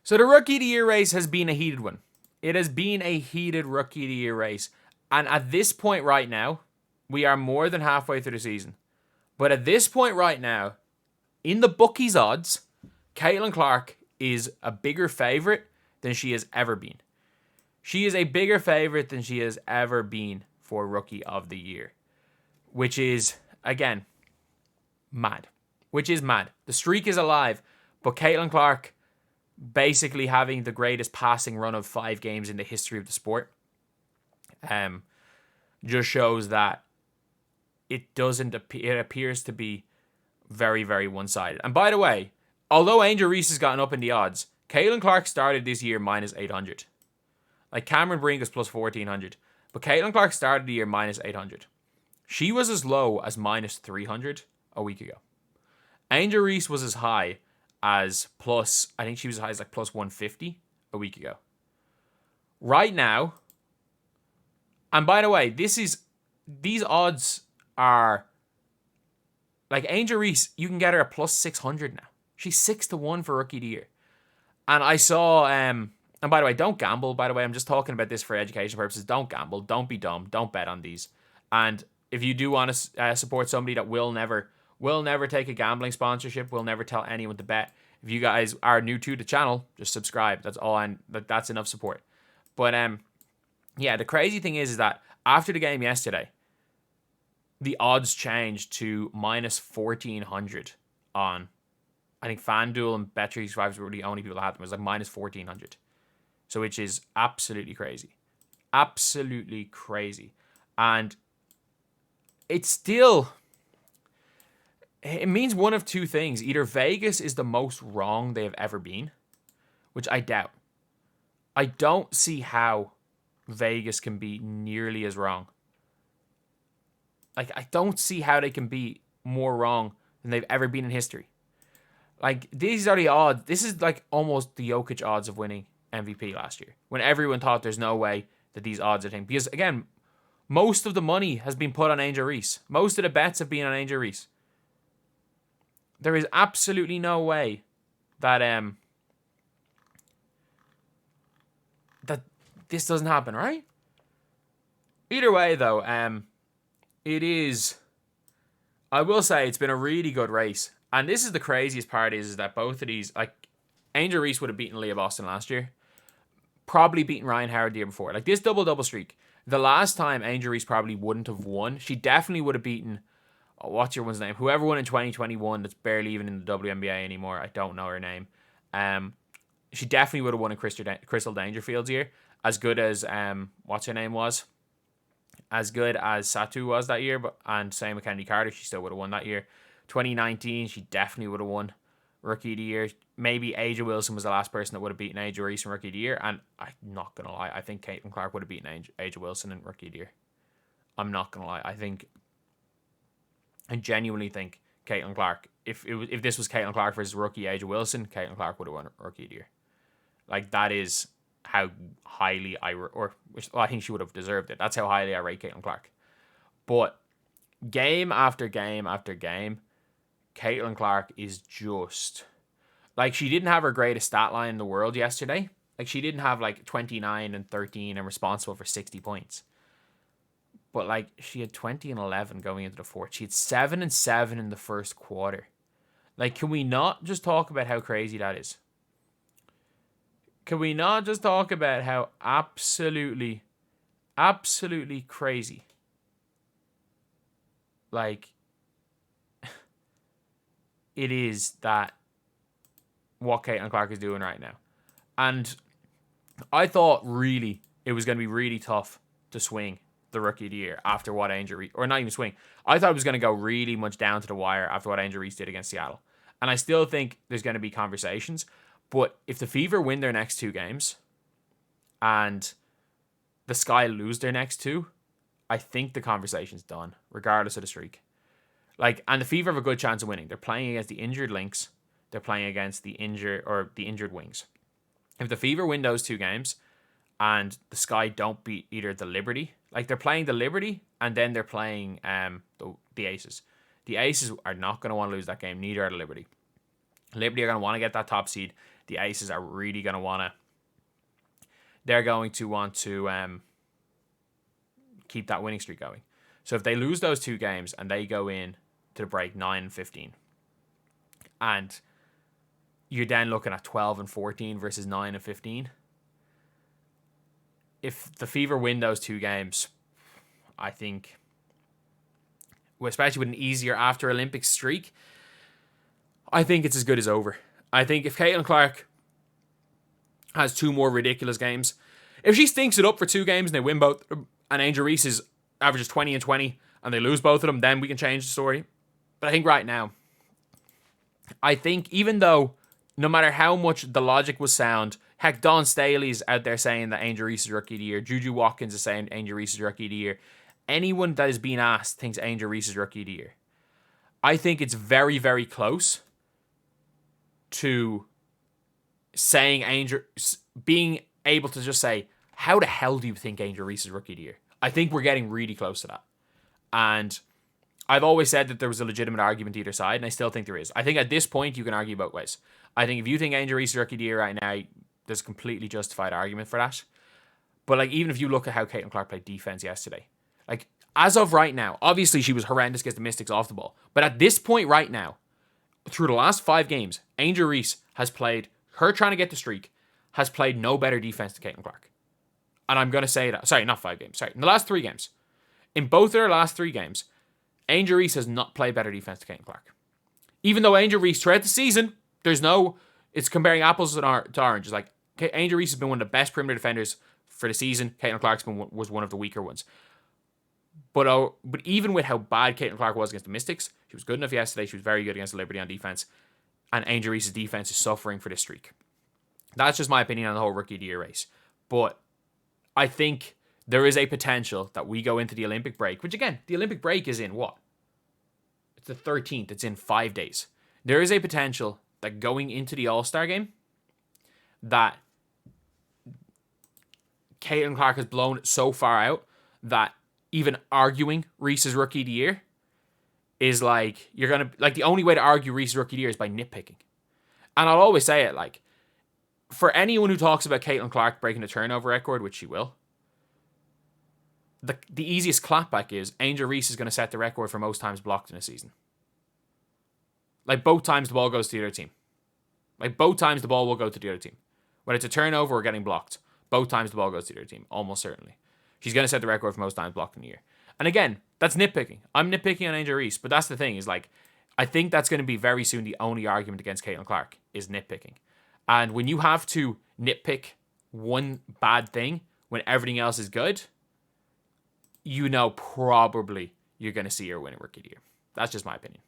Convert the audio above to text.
So the Rookie of the Year race has been a heated one. It has been a heated Rookie of the Year race. And at this point right now, we are more than halfway through the season. But at this point right now, in the bookies' odds, Caitlin Clark is a bigger favourite than she has ever been. She is a bigger favourite than she has ever been for Rookie of the Year. Which is, again, mad. Which is mad. The streak is alive. But Caitlin Clark basically having the greatest passing run of 5 games in the history of the sport just shows that it appears to be very, very one-sided. And by the way, although Angel Reese has gotten up in the odds, Caitlin Clark started this year minus 800. Like Cameron Brink is plus 1400. But Caitlin Clark started the year minus 800. She was as low as minus 300 a week ago. Angel Reese was as high as plus, I think she was as high as like plus 150 a week ago. Right now, and by the way, these odds are, like Angel Reese, you can get her at plus 600 now. She's 6-1 for Rookie of the Year. And I saw, and by the way, don't gamble, by the way, I'm just talking about this for education purposes. Don't gamble, don't be dumb, don't bet on these. And if you do want to support somebody that will never take a gambling sponsorship, will never tell anyone to bet, if you guys are new to the channel, just subscribe. That's all. That's enough support. But yeah, the crazy thing is that after the game yesterday, the odds changed to minus 1400 on, I think FanDuel and Bet365 were the only people that had them. It was like minus 1400. So which is absolutely crazy. Absolutely crazy. And it's still, it means one of two things. Either Vegas is the most wrong they have ever been, which I doubt. I don't see how Vegas can be nearly as wrong. Like, I don't see how they can be more wrong than they've ever been in history. Like, these are the odds. This is like almost the Jokic odds of winning MVP last year, when everyone thought there's no way that these odds are thing. Because, again, most of the money has been put on Angel Reese. Most of the bets have been on Angel Reese. There is absolutely no way that that this doesn't happen, right? Either way, though, it is, I will say it's been a really good race. And this is the craziest part is that both of these, like, Angel Reese would have beaten Leah Boston last year. Probably beaten Ryan Howard the year before. Like, this double-double streak, the last time Angel Reese probably wouldn't have won, she definitely would have beaten, what's your one's name? Whoever won in 2021 that's barely even in the WNBA anymore. I don't know her name. She definitely would have won in Crystal Dangerfield's year. As good as, what's her name was? As good as Satu was that year, and same with Kennedy Carter, she still would have won that year. 2019, she definitely would have won Rookie of the Year. Maybe Aja Wilson was the last person that would have beaten Angel Reese in Rookie of the Year, and I'm not going to lie, I think Caitlin Clark would have beaten Aja Wilson in Rookie of the Year. I'm not going to lie. I genuinely think Caitlin Clark, if this was Caitlin Clark versus rookie Aja Wilson, Caitlin Clark would have won Rookie of the Year. Like, that is how highly I think she would have deserved it. That's how highly I rate Caitlin Clark. But game after game after game, Caitlin Clark is just, like, she didn't have her greatest stat line in the world yesterday. Like, she didn't have like 29 and 13 and responsible for 60 points. But like, she had 20 and 11 going into the fourth. She had 7 and 7 in the first quarter. Like, can we not just talk about how crazy that is? Can we not just talk about how absolutely, absolutely crazy, like, it is that what Caitlin Clark is doing right now? And I thought really it was going to be really tough to swing the Rookie of the Year after what Angel Reese, or not even swing. I thought it was going to go really much down to the wire after what Angel Reese did against Seattle. And I still think there's going to be conversations. But if the Fever win their next 2 games and the Sky lose their next 2, I think the conversation's done, regardless of the streak. Like, and the Fever have a good chance of winning. They're playing against the injured Lynx. They're playing against the injured Wings. If the Fever win those 2 games and the Sky don't beat either the Liberty, like, they're playing the Liberty and then they're playing the Aces. The Aces are not going to want to lose that game. Neither are the Liberty. Liberty are going to want to get that top seed. the Aces are really going to want to. They're going to want to keep that winning streak going. So if they lose those 2 games and they go in to the break 9-15, and you're then looking at 12-14 versus 9-15. If the Fever win those 2 games, I think, especially with an easier after Olympics streak, I think it's as good as over. I think if Caitlin Clark has 2 more ridiculous games, if she stinks it up for 2 games and they win both, and Angel Reese averages 20 and 20 and they lose both of them, then we can change the story. But I think right now, I think even though no matter how much the logic was sound, heck, Dawn Staley's out there saying that Angel Reese is Rookie of the Year, Juju Watkins is saying Angel Reese is Rookie of the Year, anyone that is being asked thinks Angel Reese is Rookie of the Year. I think it's very, very close to saying Angel, being able to just say, how the hell do you think Angel Reese is Rookie of the Year? I think we're getting really close to that. And I've always said that there was a legitimate argument either side, and I still think there is. I think at this point, you can argue both ways. I think if you think Angel Reese is Rookie of the Year right now, there's a completely justified argument for that. But like, even if you look at how Caitlin Clark played defense yesterday, like, as of right now, obviously she was horrendous against the Mystics off the ball. But at this point right now, through the last 5 games, Angel Reese has played, her trying to get the streak, has played no better defense than Caitlin Clark. And I'm going to say that, sorry, not 5 games, sorry, in the last 3 games. In both of their last 3 games, Angel Reese has not played better defense than Caitlin Clark. Even though Angel Reese, throughout the season, it's comparing apples to oranges. Like, Angel Reese has been one of the best perimeter defenders for the season. Caitlin Clark was one of the weaker ones. But even with how bad Caitlin Clark was against the Mystics, she was good enough yesterday. She was very good against the Liberty on defense. And Angel Reese's defense is suffering for this streak. That's just my opinion on the whole Rookie of the Year race. But I think there is a potential that we go into the Olympic break, which again, the Olympic break is in what? It's the 13th. It's in 5 days. There is a potential that going into the All-Star game, that Caitlin Clark has blown it so far out that even arguing Reese's Rookie of the Year is like, you're going to, like, the only way to argue Reese's Rookie of the Year is by nitpicking. And I'll always say it, like, for anyone who talks about Caitlin Clark breaking the turnover record, which she will, the easiest clapback is Angel Reese is going to set the record for most times blocked in a season. Like, both times the ball goes to the other team. Like, both times the ball will go to the other team. When it's a turnover or getting blocked, both times the ball goes to the other team, almost certainly. She's going to set the record for most times blocked in a year. And again, that's nitpicking. I'm nitpicking on Angel Reese, but that's the thing, is like, I think that's going to be very soon the only argument against Caitlin Clark is nitpicking. And when you have to nitpick one bad thing when everything else is good, you know probably you're going to see her win a Rookie of the Year. That's just my opinion.